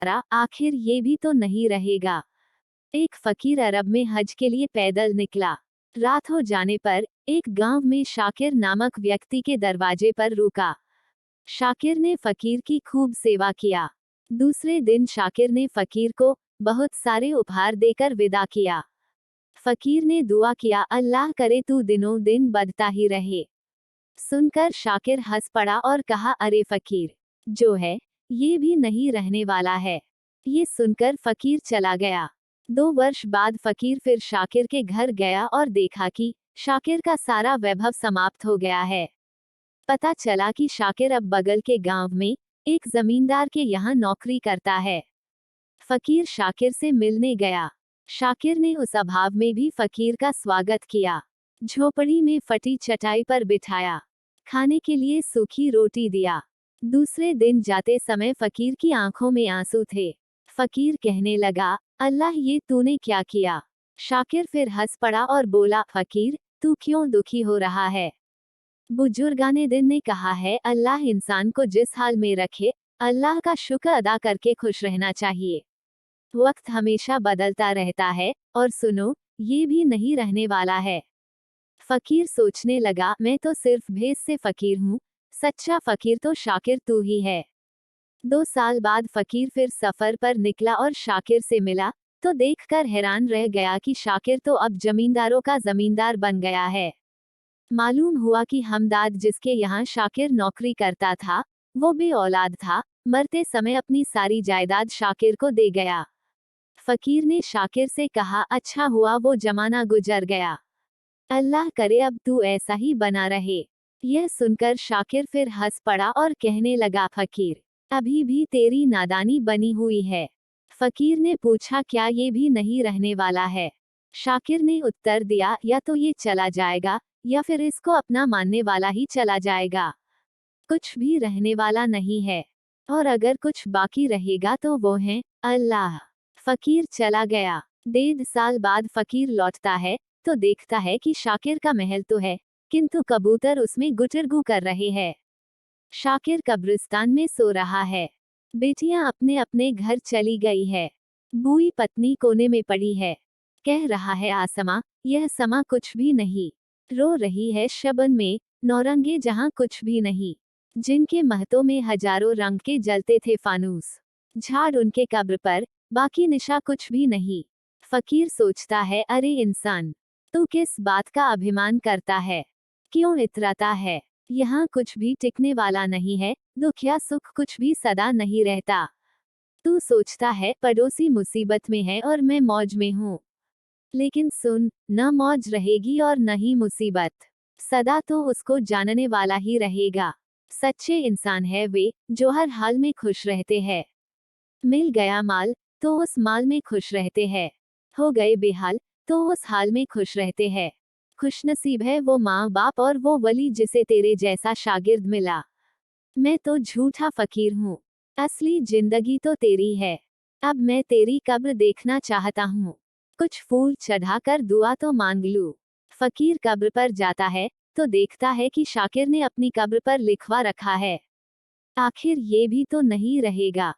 आखिर ये भी तो नहीं रहेगा। एक फकीर अरब में हज के लिए पैदल निकला। रात हो जाने पर एक गांव में शाकिर नामक व्यक्ति के दरवाजे पर रुका। शाकिर ने फकीर की खूब सेवा किया। दूसरे दिन शाकिर ने फकीर को बहुत सारे उपहार देकर विदा किया। फकीर ने दुआ किया, अल्लाह करे तू दिनों दिन बढ़ता ही रहे। सुनकर शाकिर हंस पड़ा और कहा, अरे फकीर, जो है ये भी नहीं रहने वाला है। ये सुनकर फकीर चला गया। 2 वर्ष बाद फकीर फिर शाकिर के घर गया और देखा कि शाकिर का सारा वैभव समाप्त हो गया है। पता चला कि शाकिर अब बगल के गांव में एक जमींदार के यहाँ नौकरी करता है। फकीर शाकिर से मिलने गया। शाकिर ने उस अभाव में भी फकीर का स्वागत किया। झोपड़ी में फटी चटाई पर बिठाया, खाने के लिए सूखी रोटी दिया। दूसरे दिन जाते समय फकीर की आंखों में आंसू थे। फकीर कहने लगा, अल्लाह ये तूने क्या किया। शाकिर फिर हंस पड़ा और बोला, फकीर तू क्यों दुखी हो रहा है। बुजुर्गाने दिन ने कहा है, अल्लाह इंसान को जिस हाल में रखे, अल्लाह का शुक्र अदा करके खुश रहना चाहिए। वक्त हमेशा बदलता रहता है और सुनो, ये भी नहीं रहने वाला है। फकीर सोचने लगा, मैं तो सिर्फ भेस से फकीर हूँ, सच्चा फकीर तो शाकिर तू ही है। 2 साल बाद फकीर फिर सफर पर निकला और शाकिर से मिला तो देखकर हैरान रह गया कि शाकिर तो अब जमींदारों का जमींदार बन गया है। मालूम हुआ कि हमदाद जिसके यहाँ शाकिर नौकरी करता था, वो भी औलाद था, मरते समय अपनी सारी जायदाद शाकिर को दे गया। फकीर ने शाकिर से कहा, अच्छा हुआ वो जमाना गुजर गया। अल्लाह करे अब तू ऐसा ही बना रहे। यह सुनकर शाकिर फिर हंस पड़ा और कहने लगा, फकीर अभी भी तेरी नादानी बनी हुई है। फकीर ने पूछा, क्या ये भी नहीं रहने वाला है। शाकिर ने उत्तर दिया, या तो ये चला जाएगा या फिर इसको अपना मानने वाला ही चला जाएगा। कुछ भी रहने वाला नहीं है, और अगर कुछ बाकी रहेगा तो वो है अल्लाह। फकीर चला गया। 1.5 साल बाद फकीर लौटता है तो देखता है कि शाकिर का महल तो है, किंतु कबूतर उसमें गुटरगू कर रहे हैं। शाकिर कब्रिस्तान में सो रहा है। बेटियां अपने अपने घर चली गई है। बूई पत्नी कोने में पड़ी है। कह रहा है आसमां, यह समा कुछ भी नहीं। रो रही है शबन में नौरंगे जहां कुछ भी नहीं। जिनके महतों में हजारों रंग के जलते थे फानूस, झाड़ उनके कब्र पर, बाकी निशा कुछ भी नहीं। फकीर सोचता है, अरे इंसान, तू किस बात का अभिमान करता है, क्यों इतराता है। यहाँ कुछ भी टिकने वाला नहीं है, दुख या सुख कुछ भी सदा नहीं रहता। तू सोचता है पड़ोसी मुसीबत में है और मैं मौज में हूँ, लेकिन सुन, न मौज रहेगी और न ही मुसीबत, सदा तो उसको जानने वाला ही रहेगा। सच्चे इंसान है वे जो हर हाल में खुश रहते हैं। मिल गया माल तो उस माल में खुश रहते हैं, हो गए बेहाल तो उस हाल में खुश रहते हैं। खुशनसीब है वो माँ बाप और वो वली जिसे तेरे जैसा शागिर्द मिला। मैं तो झूठा फकीर हूँ, असली जिंदगी तो तेरी है। अब मैं तेरी कब्र देखना चाहता हूँ, कुछ फूल चढ़ाकर दुआ तो मांग लूं। फकीर कब्र पर जाता है तो देखता है कि शाकिर ने अपनी कब्र पर लिखवा रखा है, आखिर ये भी तो नहीं रहेगा।